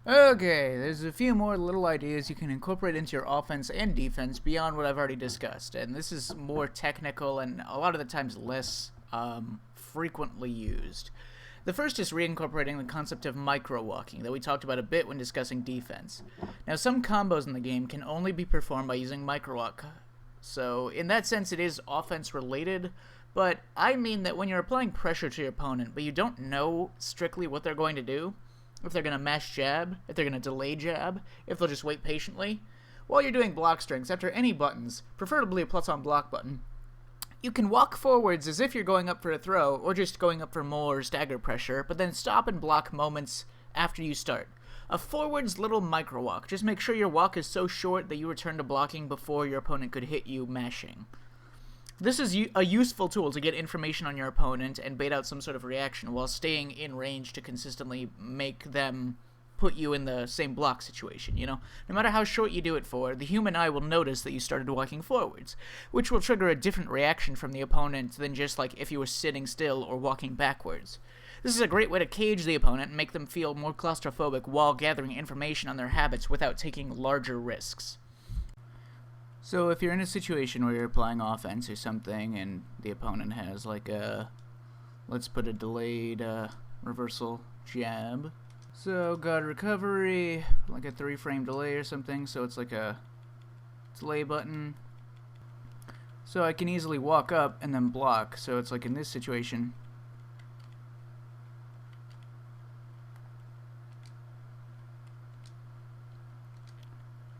Okay, there's a few more little ideas you can incorporate into your offense and defense beyond what I've already discussed, and this is more technical and a lot of the times less frequently used. The first is reincorporating the concept of micro-walking that we talked about a bit when discussing defense. Now, some combos in the game can only be performed by using micro-walk, so in that sense it is offense-related, but I mean that when you're applying pressure to your opponent, but you don't know strictly what they're going to do, if they're going to mash jab, if they're going to delay jab, if they'll just wait patiently, while you're doing block strings, after any buttons, preferably a plus on block button, you can walk forwards as if you're going up for a throw, or just going up for more stagger pressure, but then stop and block moments after you start. A forwards little micro walk. Just make sure your walk is so short that you return to blocking before your opponent could hit you mashing. This is a useful tool to get information on your opponent and bait out some sort of reaction while staying in range to consistently make them put you in the same block situation, you know? No matter how short you do it for, the human eye will notice that you started walking forwards, which will trigger a different reaction from the opponent than just like if you were sitting still or walking backwards. This is a great way to cage the opponent and make them feel more claustrophobic while gathering information on their habits without taking larger risks. So if you're in a situation where you're applying offense or something and the opponent has like a, let's put a delayed reversal jab. So got a recovery, like a 3-frame delay or something, so it's like a delay button. So I can easily walk up and then block, so it's like in this situation.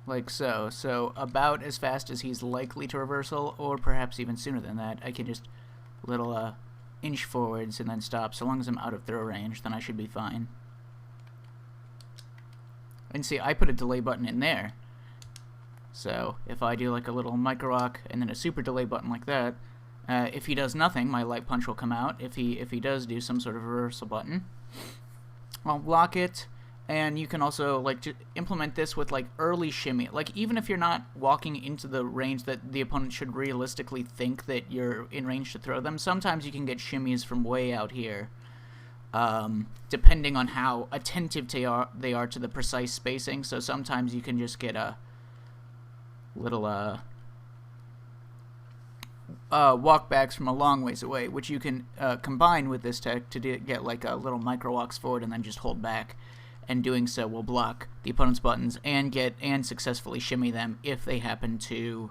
Like so. So about as fast as he's likely to reversal, or perhaps even sooner than that, I can just little inch forwards and then stop. So long as I'm out of throw range, then I should be fine. And see, I put a delay button in there. So if I do like a little micro walk and then a super delay button like that, if he does nothing, my light punch will come out. If he does do some sort of reversal button, I'll block it. And you can also like implement this with like early shimmy. Like even if you're not walking into the range that the opponent should realistically think that you're in range to throw them, sometimes you can get shimmies from way out here. Depending on how attentive they are to the precise spacing. So sometimes you can just get a little walkbacks from a long ways away, which you can combine with this tech to get like a little micro walks forward and then just hold back. And doing so will block the opponent's buttons and successfully shimmy them if they happen to,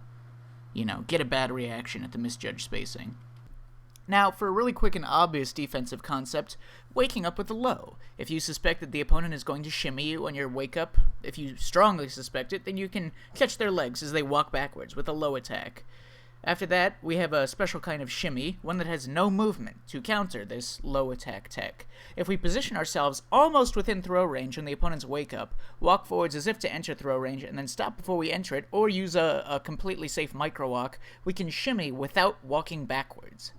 you know, get a bad reaction at the misjudged spacing. Now, for a really quick and obvious defensive concept, waking up with a low. If you suspect that the opponent is going to shimmy you on your wake up, if you strongly suspect it, then you can catch their legs as they walk backwards with a low attack. After that, we have a special kind of shimmy, one that has no movement, to counter this low attack tech. If we position ourselves almost within throw range when the opponent's wake up, walk forwards as if to enter throw range, and then stop before we enter it, or use a completely safe micro walk, we can shimmy without walking backwards.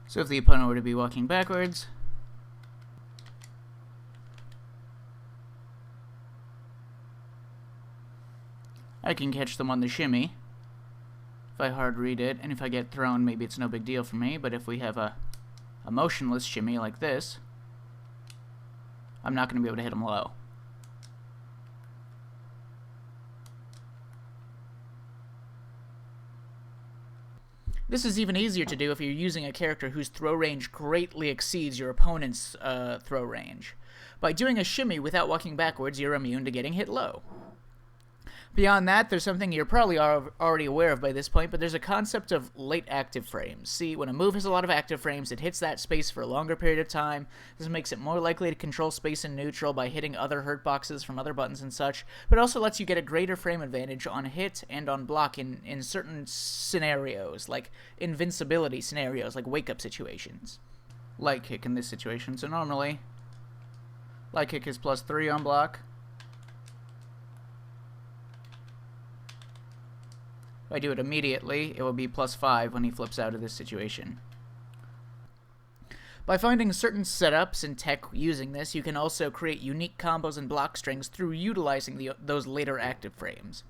So if the opponent were to be walking backwards, I can catch them on the shimmy. If I hard read it, and if I get thrown, maybe it's no big deal for me, but if we have a motionless shimmy like this, I'm not going to be able to hit them low. This is even easier to do if you're using a character whose throw range greatly exceeds your opponent's throw range. By doing a shimmy without walking backwards, you're immune to getting hit low. Beyond that, there's something you're probably already aware of by this point, but there's a concept of late active frames. See, when a move has a lot of active frames, it hits that space for a longer period of time. This makes it more likely to control space in neutral by hitting other hurt boxes from other buttons and such, but it also lets you get a greater frame advantage on hit and on block in certain scenarios, like invincibility scenarios, like wake-up situations. Light kick in this situation, so normally, light kick is +3 on block. If I do it immediately, it will be +5 when he flips out of this situation. By finding certain setups and tech using this, you can also create unique combos and block strings through utilizing those later active frames.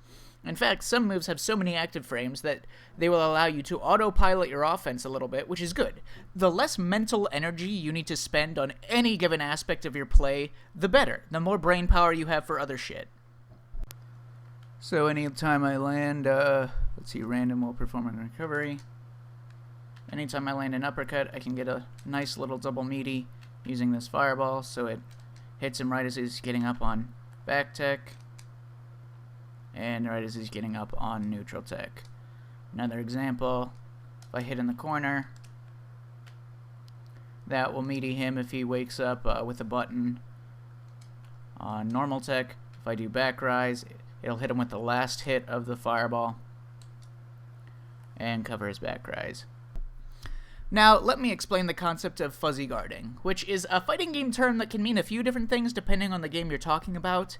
In fact, some moves have so many active frames that they will allow you to autopilot your offense a little bit, which is good. The less mental energy you need to spend on any given aspect of your play, the better. The more brain power you have for other shit. So anytime I land, let's see, random while performing recovery. Anytime I land an uppercut, I can get a nice little double meaty using this fireball, so it hits him right as he's getting up on back tech, and right as he's getting up on neutral tech. Another example, if I hit in the corner, that will meaty him if he wakes up with a button on normal tech. If I do back rise, it'll hit him with the last hit of the fireball and cover his back rise. Now, let me explain the concept of fuzzy guarding, which is a fighting game term that can mean a few different things depending on the game you're talking about.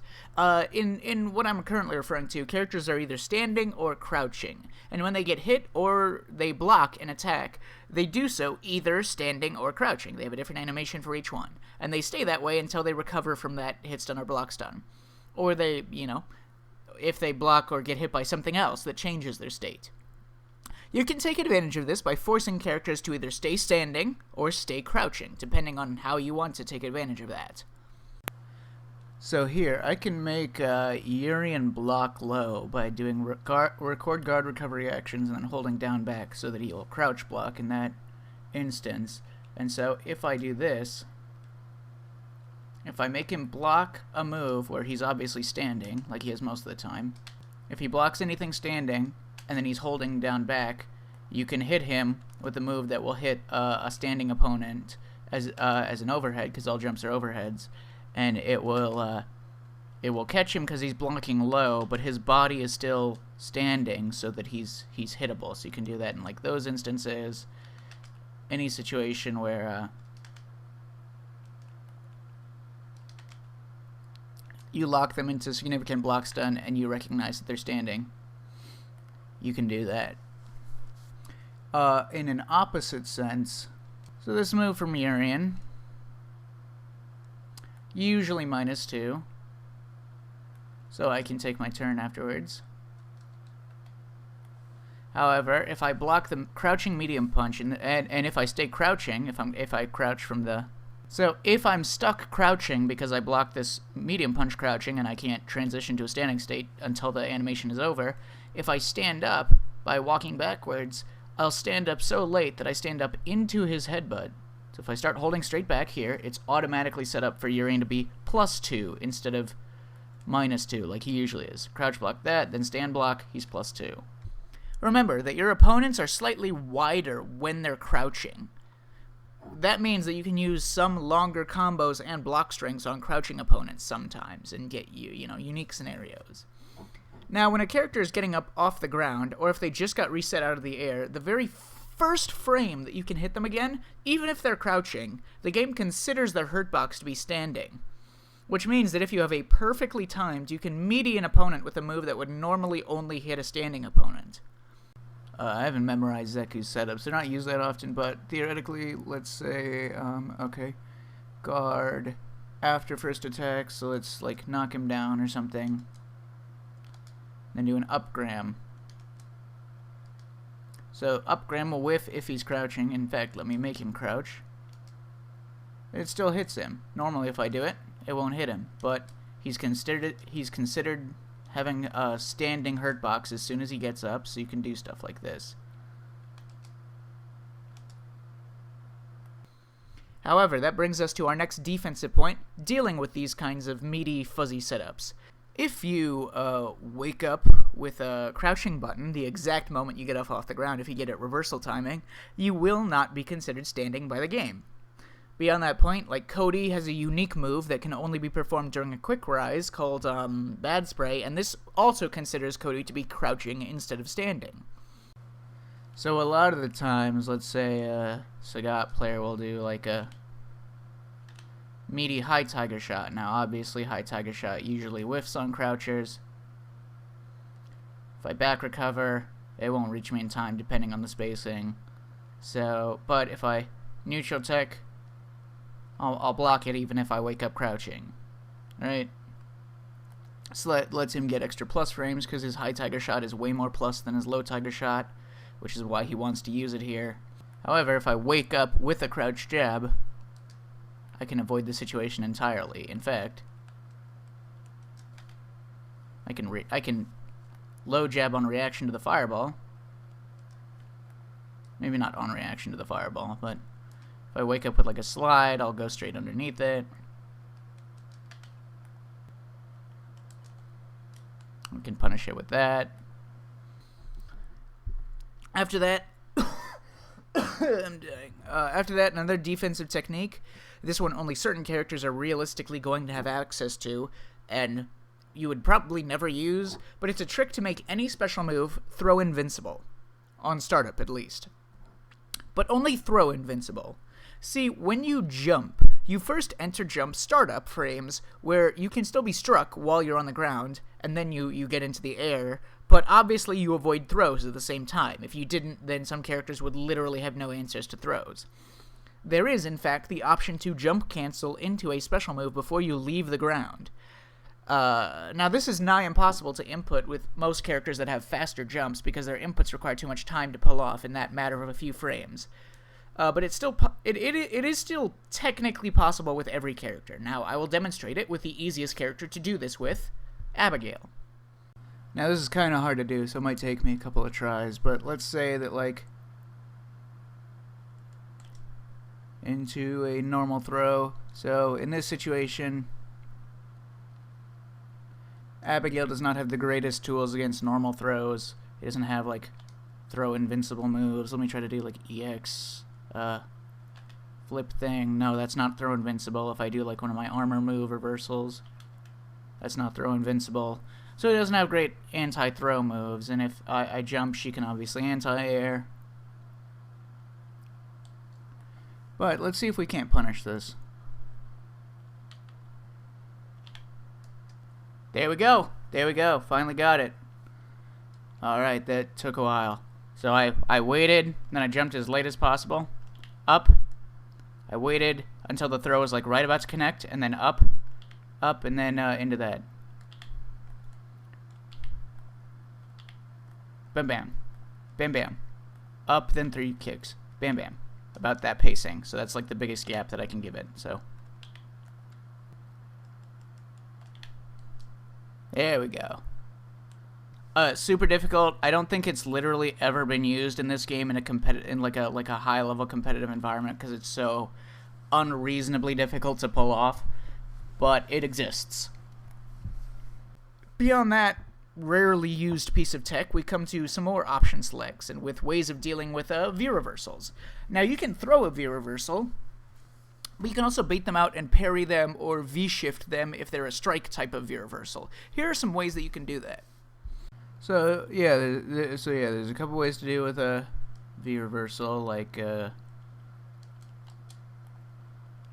In what I'm currently referring to, characters are either standing or crouching, and when they get hit or they block an attack, they do so either standing or crouching. They have a different animation for each one, and they stay that way until they recover from that hit stun or block stun. Or they, if they block or get hit by something else that changes their state. You can take advantage of this by forcing characters to either stay standing or stay crouching, depending on how you want to take advantage of that. So here, I can make Urian block low by doing record guard recovery actions and then holding down back so that he'll crouch block in that instance. And so if I do this, if I make him block a move where he's obviously standing, like he is most of the time, if he blocks anything standing, and then he's holding down back, you can hit him with a move that will hit a standing opponent as an overhead, because all jumps are overheads, and it will catch him because he's blocking low, but his body is still standing so that he's hittable. So you can do that in like those instances, any situation where you lock them into significant block stun and you recognize that they're standing. You can do that. In an opposite sense, so this move from Urian, usually -2, so I can take my turn afterwards. However, if I block the crouching medium punch, and if I stay crouching, if I crouch from the... So if I'm stuck crouching because I block this medium punch crouching and I can't transition to a standing state until the animation is over, if I stand up by walking backwards, I'll stand up so late that I stand up into his headbutt. So if I start holding straight back here, it's automatically set up for Urian to be +2 instead of -2 like he usually is. Crouch block that, then stand block, he's +2. Remember that your opponents are slightly wider when they're crouching. That means that you can use some longer combos and block strings on crouching opponents sometimes and get unique scenarios. Now, when a character is getting up off the ground, or if they just got reset out of the air, the very first frame that you can hit them again, even if they're crouching, the game considers their hurt box to be standing. Which means that if you have a perfectly timed, you can meaty an opponent with a move that would normally only hit a standing opponent. I haven't memorized Zeku's setups. They're not used that often, but theoretically, let's say, okay, guard after first attack, so let's like knock him down or something. Then do an upgram. So upgram will whiff if he's crouching. In fact, let me make him crouch. It still hits him. Normally, if I do it, it won't hit him. But he's considered having a standing hurt box as soon as he gets up, so you can do stuff like this. However, that brings us to our next defensive point, dealing with these kinds of meaty, fuzzy setups. If you wake up with a crouching button the exact moment you get off the ground, if you get it reversal timing, you will not be considered standing by the game. Beyond that point, like Cody has a unique move that can only be performed during a quick rise called Bad Spray, and this also considers Cody to be crouching instead of standing. So a lot of the times, let's say a Sagat player will do like a meaty high tiger shot. Now obviously high tiger shot usually whiffs on crouchers. If I back recover, it won't reach me in time depending on the spacing. So, but if I neutral tech, I'll block it even if I wake up crouching. Right? So that lets him get extra plus frames because his high tiger shot is way more plus than his low tiger shot, which is why he wants to use it here. However, if I wake up with a crouch jab, I can avoid the situation entirely. In fact, I can low jab on reaction to the fireball. Maybe not on reaction to the fireball, but if I wake up with like a slide, I'll go straight underneath it. We can punish it with that. After that, I'm dying. After that, another defensive technique. This one only certain characters are realistically going to have access to, and you would probably never use, but it's a trick to make any special move throw invincible. On startup, at least. But only throw invincible. See, when you jump, you first enter jump startup frames where you can still be struck while you're on the ground, and then you get into the air, but obviously you avoid throws at the same time. If you didn't, then some characters would literally have no answers to throws. There is, in fact, the option to jump cancel into a special move before you leave the ground. Now, this is nigh impossible to input with most characters that have faster jumps because their inputs require too much time to pull off in that matter of a few frames. But it's still it is still technically possible with every character. Now, I will demonstrate it with the easiest character to do this with, Abigail. Now, this is kind of hard to do, so it might take me a couple of tries, but let's say that, like, into a normal throw. So, in this situation, Abigail does not have the greatest tools against normal throws. He doesn't have, like, throw invincible moves. Let me try to do, like, EX, flip thing. No, that's not throw invincible. If I do, like, one of my armor move reversals, that's not throw invincible. So he doesn't have great anti-throw moves, and if I jump, she can obviously anti-air. But let's see if we can't punish this. There we go. There we go. Finally got it. Alright, that took a while. So I waited, then I jumped as late as possible. Up. I waited until the throw was like right about to connect, and then up, and then into that. Bam bam. Bam bam. Up, then 3 kicks. Bam bam. About that pacing. So that's like the biggest gap that I can give it. So there we go. Super difficult. I don't think it's literally ever been used in this game in a high level competitive environment because it's so unreasonably difficult to pull off, but it exists. Beyond that rarely used piece of tech, we come to some more option selects and with ways of dealing with V reversals. Now you can throw a V reversal, but you can also bait them out and parry them or V-shift them if they're a strike type of V reversal. Here are some ways that you can do that. So yeah, there's a couple ways to deal with a V reversal, like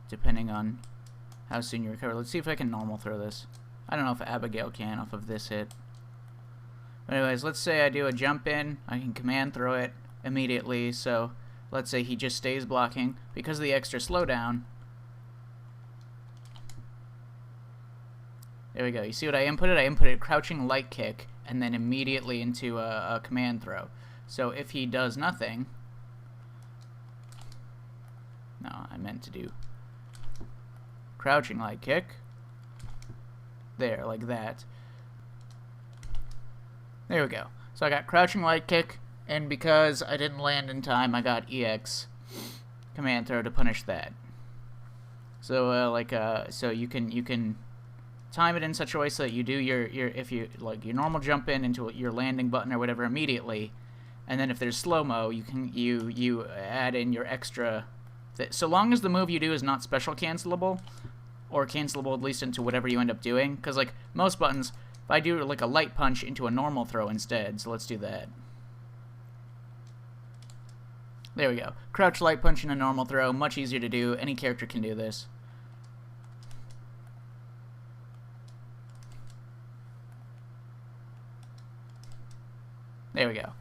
depending on how soon you recover. Let's see if I can normal throw this. I don't know if Abigail can off of this hit. But anyways, let's say I do a jump in. I can command throw it immediately. So let's say he just stays blocking because of the extra slowdown. There we go. You see what I inputted? I inputted crouching light kick and then immediately into a command throw. So if he does nothing... No, I meant to do crouching light kick. There, like that. There we go. So I got crouching light kick, and because I didn't land in time, I got EX command throw to punish that. So so you can time it in such a way so that you do your normal jump in into your landing button or whatever immediately, and then if there's slow-mo, you add in your extra. So long as the move you do is not special cancelable, or cancelable at least into whatever you end up doing, because like most buttons, if I do like a light punch into a normal throw instead, so let's do that. There we go. Crouch light punch in a normal throw, much easier to do. Any character can do this. There we go.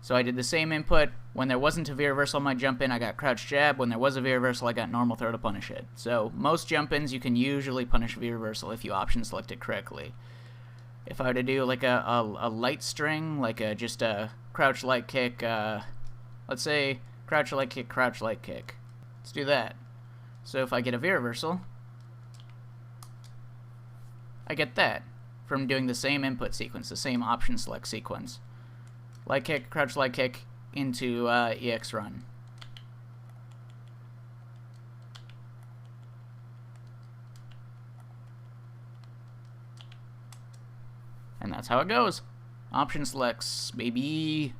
So I did the same input. When there wasn't a V-reversal on my jump in, I got crouch jab. When there was a V-reversal, I got normal throw to punish it. So most jump ins, you can usually punish V-reversal if you option select it correctly. If I were to do like a light string, like just a crouch light kick, let's say crouch light kick, crouch light kick. Let's do that. So if I get a V reversal, I get that from doing the same input sequence, the same option select sequence. Light kick, crouch light kick into EX run. And that's how it goes. Option selects, baby.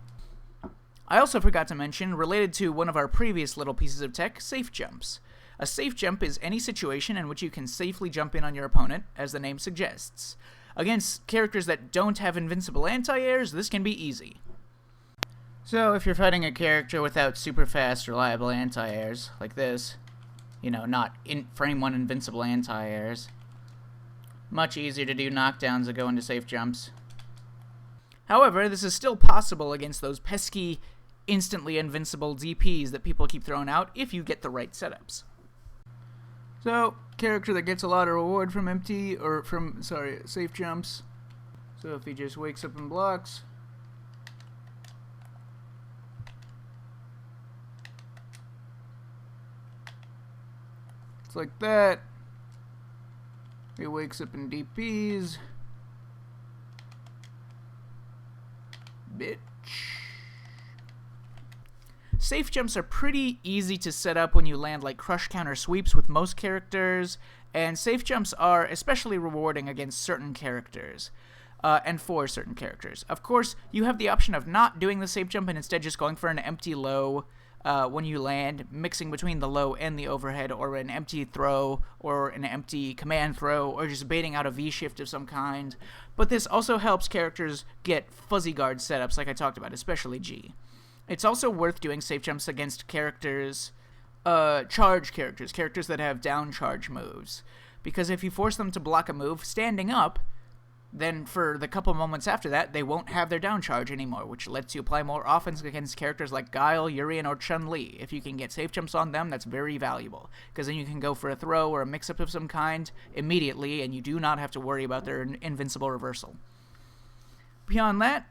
I also forgot to mention, related to one of our previous little pieces of tech, safe jumps. A safe jump is any situation in which you can safely jump in on your opponent, as the name suggests. Against characters that don't have invincible anti-airs, this can be easy. So if you're fighting a character without super fast, reliable anti-airs, like this, you know, not in frame 1 invincible anti-airs, much easier to do knockdowns that go into safe jumps. However, this is still possible against those pesky, instantly invincible DPs that people keep throwing out if you get the right setups. So, character that gets a lot of reward from safe jumps. So if he just wakes up and blocks, it's like that. He wakes up and DPs. Bitch. Safe jumps are pretty easy to set up when you land like crush counter sweeps with most characters, and safe jumps are especially rewarding against certain characters, and for certain characters. Of course, you have the option of not doing the safe jump and instead just going for an empty low when you land, mixing between the low and the overhead, or an empty throw, or an empty command throw, or just baiting out a V-shift of some kind. But this also helps characters get fuzzy guard setups like I talked about, especially G. It's also worth doing safe jumps against characters, charge characters that have down charge moves. Because if you force them to block a move standing up, then for the couple moments after that, they won't have their down charge anymore, which lets you apply more offense against characters like Guile, Urien, or Chun-Li. If you can get safe jumps on them, that's very valuable, because then you can go for a throw or a mix-up of some kind immediately, and you do not have to worry about their invincible reversal. Beyond that,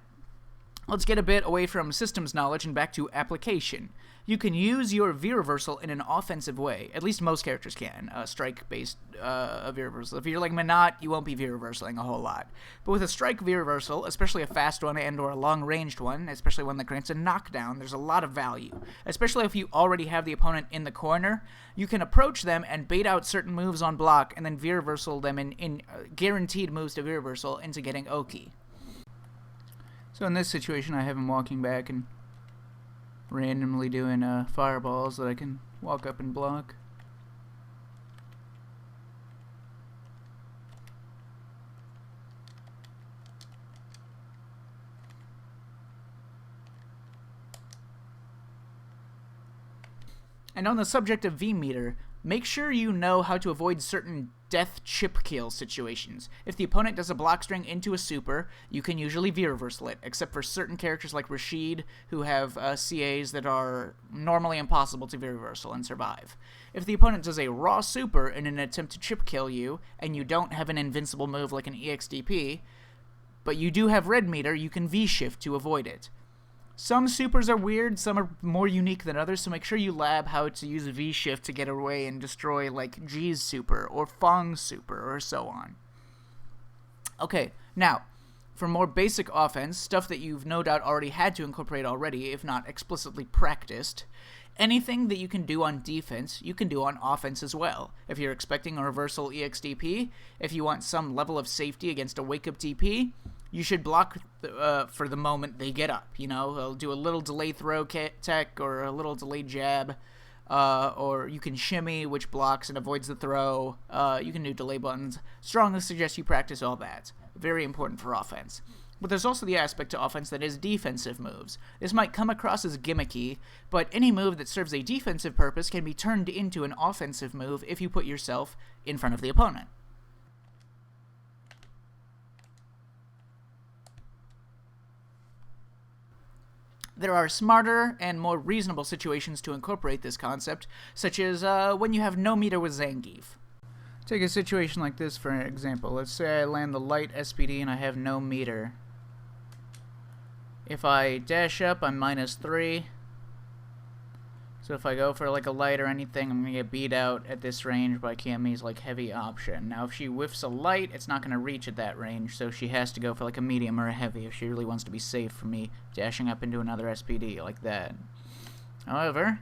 let's get a bit away from systems knowledge and back to application. You can use your V-reversal in an offensive way. At least most characters can. Strike-based V-reversal. If you're like Minot, you won't be V-reversaling a whole lot. But with a strike V-reversal, especially a fast one and or a long-ranged one, especially one that grants a knockdown, there's a lot of value. Especially if you already have the opponent in the corner, you can approach them and bait out certain moves on block and then V-reversal them in guaranteed moves to V-reversal into getting Oki. So in this situation, I have him walking back and randomly doing fireballs that I can walk up and block. And on the subject of V-meter, make sure you know how to avoid certain death chip kill situations. If the opponent does a block string into a super, you can usually V-reversal it, except for certain characters like Rashid, who have CAs that are normally impossible to V-reversal and survive. If the opponent does a raw super in an attempt to chip kill you, and you don't have an invincible move like an EXDP, but you do have red meter, you can V-shift to avoid it. Some supers are weird, some are more unique than others, so make sure you lab how to use a V-shift to get away and destroy, like, G's super, or Fong's super, or so on. Okay, now, for more basic offense, stuff that you've no doubt already had to incorporate already, if not explicitly practiced, anything that you can do on defense, you can do on offense as well. If you're expecting a reversal EXDP, if you want some level of safety against a wake-up DP, you should block for the moment they get up, you know? They'll do a little delay throw tech or a little delay jab, or you can shimmy, which blocks and avoids the throw. You can do delay buttons. Strongly suggest you practice all that. Very important for offense. But there's also the aspect to offense that is defensive moves. This might come across as gimmicky, but any move that serves a defensive purpose can be turned into an offensive move if you put yourself in front of the opponent. There are smarter and more reasonable situations to incorporate this concept, such as when you have no meter with Zangief. Take a situation like this for example. Let's say I land the light SPD and I have no meter. If I dash up, I'm -3. So if I go for like a light or anything, I'm going to get beat out at this range by Cammie's like heavy option. Now if she whiffs a light, it's not going to reach at that range, so she has to go for like a medium or a heavy if she really wants to be safe from me dashing up into another SPD like that. However,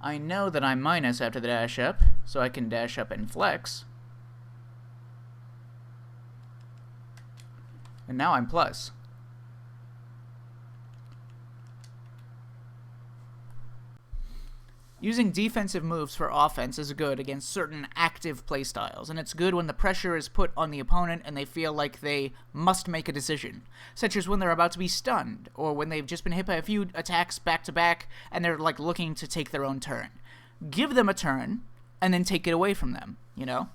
I know that I'm minus after the dash up, so I can dash up and flex. And now I'm plus. Using defensive moves for offense is good against certain active playstyles, and it's good when the pressure is put on the opponent and they feel like they must make a decision, such as when they're about to be stunned, or when they've just been hit by a few attacks back-to-back and they're like looking to take their own turn. Give them a turn, and then take it away from them, you know?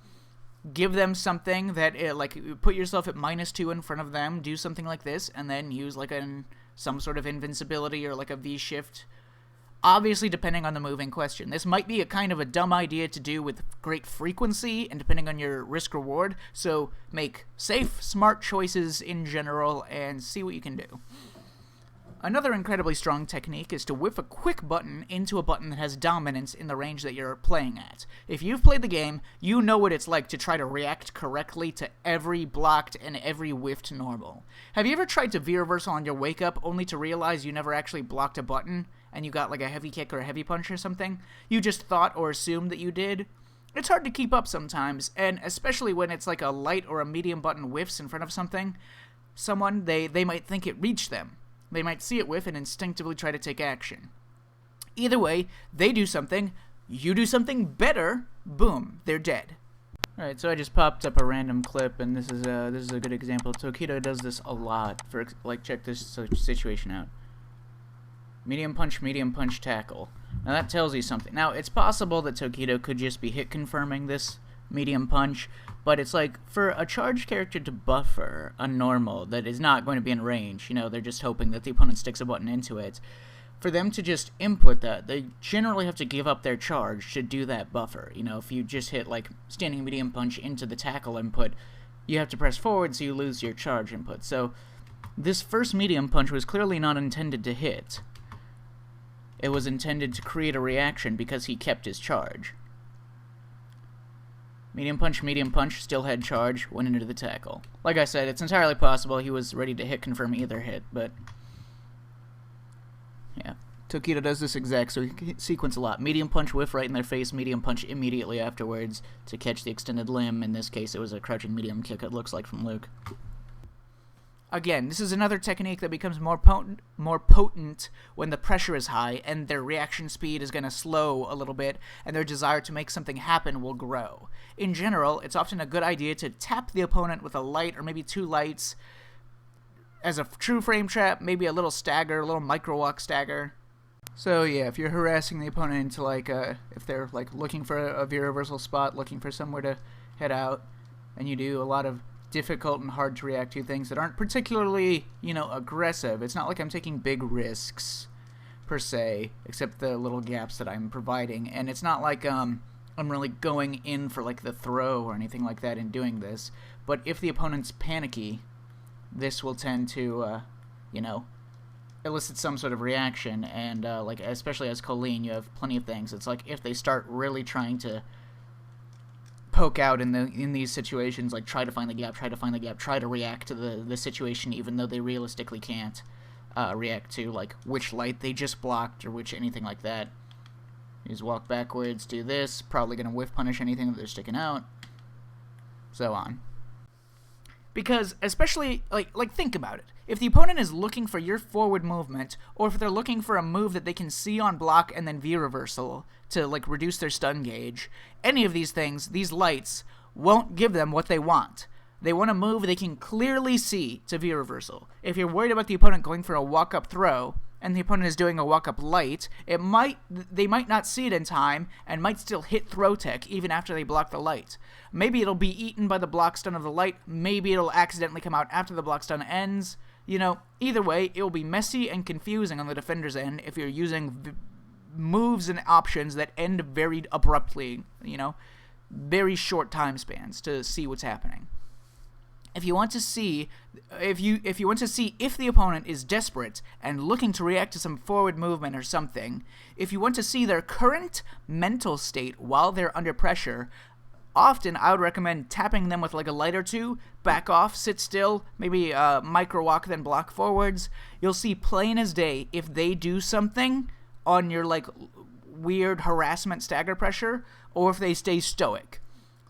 Give them something that, like, put yourself at -2 in front of them, do something like this, and then use like some sort of invincibility or like a V-shift. Obviously, depending on the move in question. This might be a kind of a dumb idea to do with great frequency, and depending on your risk-reward, so make safe, smart choices in general, and see what you can do. Another incredibly strong technique is to whiff a quick button into a button that has dominance in the range that you're playing at. If you've played the game, you know what it's like to try to react correctly to every blocked and every whiffed normal. Have you ever tried to V-reversal on your wake-up only to realize you never actually blocked a button, and you got like a heavy kick or a heavy punch or something? You just thought or assumed that you did? It's hard to keep up sometimes, and especially when it's like a light or a medium button whiffs in front of something. Someone, they might think it reached them. They might see it whiff and instinctively try to take action. Either way, they do something, you do something better, boom, they're dead. Alright, so I just popped up a random clip, and this is a good example. Tokido does this a lot. For like, check this situation out. Medium punch, tackle. Now that tells you something. Now, it's possible that Tokido could just be hit confirming this medium punch, but it's like, for a charged character to buffer a normal that is not going to be in range, you know, they're just hoping that the opponent sticks a button into it, for them to just input that, they generally have to give up their charge to do that buffer. You know, if you just hit, like, standing medium punch into the tackle input, you have to press forward so you lose your charge input. So, this first medium punch was clearly not intended to hit. It was intended to create a reaction because he kept his charge. Medium punch, still had charge, went into the tackle. Like I said, it's entirely possible he was ready to hit confirm either hit, but yeah. Tokido does this exact sequence a lot. Medium punch, whiff right in their face, medium punch immediately afterwards to catch the extended limb. In this case, it was a crouching medium kick, it looks like, from Luke. Again, this is another technique that becomes more potent when the pressure is high and their reaction speed is going to slow a little bit and their desire to make something happen will grow. In general, it's often a good idea to tap the opponent with a light or maybe 2 lights as a true frame trap, maybe a little stagger, a little micro walk stagger. So yeah, if you're harassing the opponent into like if they're like looking for a V-reversal spot, looking for somewhere to head out, and you do a lot of difficult and hard to react to things that aren't particularly, you know, aggressive. It's not like I'm taking big risks, per se, except the little gaps that I'm providing. And it's not like I'm really going in for, like, the throw or anything like that in doing this. But if the opponent's panicky, this will tend to, you know, elicit some sort of reaction. And, like, especially as Colleen, you have plenty of things. It's like if they start really trying to poke out in these situations, like try to find the gap, try to react to the situation even though they realistically can't react to like which light they just blocked or which anything like that. You just walk backwards, do this, probably gonna whiff punish anything that they're sticking out, so on. Because especially like think about it. If the opponent is looking for your forward movement, or if they're looking for a move that they can see on block and then V-reversal to like reduce their stun gauge, any of these things, these lights, won't give them what they want. They want a move they can clearly see to V-reversal. If you're worried about the opponent going for a walk-up throw, and the opponent is doing a walk-up light, they might not see it in time, and might still hit throw tech even after they block the light. Maybe it'll be eaten by the block stun of the light, maybe it'll accidentally come out after the block stun ends. You know, either way, it will be messy and confusing on the defender's end if you're using moves and options that end very abruptly, you know. very short time spans to see what's happening. If you want to see if the opponent is desperate and looking to react to some forward movement or something, if you want to see their current mental state while they're under pressure, often I would recommend tapping them with like a light or two, back off, sit still, maybe micro walk, then block forwards. You'll see plain as day if they do something on your like weird harassment stagger pressure, or if they stay stoic.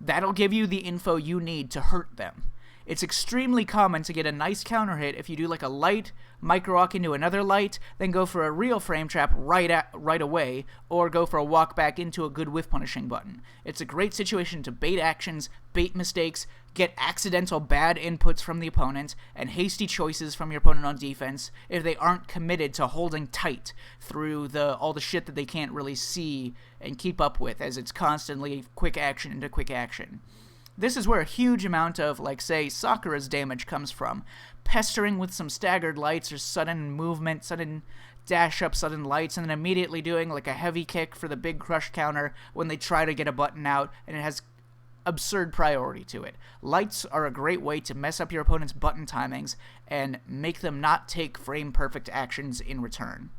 That'll give you the info you need to hurt them. It's extremely common to get a nice counter hit if you do like a light, micro walk into another light, then go for a real frame trap right away, or go for a walk back into a good whiff punishing button. It's a great situation to bait actions, bait mistakes, get accidental bad inputs from the opponent, and hasty choices from your opponent on defense if they aren't committed to holding tight through all the shit that they can't really see and keep up with, as it's constantly quick action into quick action. This is where a huge amount of, like, say, Sakura's damage comes from. Pestering with some staggered lights or sudden movement, sudden dash up, sudden lights, and then immediately doing, like, a heavy kick for the big crush counter when they try to get a button out, and it has absurd priority to it. Lights are a great way to mess up your opponent's button timings and make them not take frame-perfect actions in return.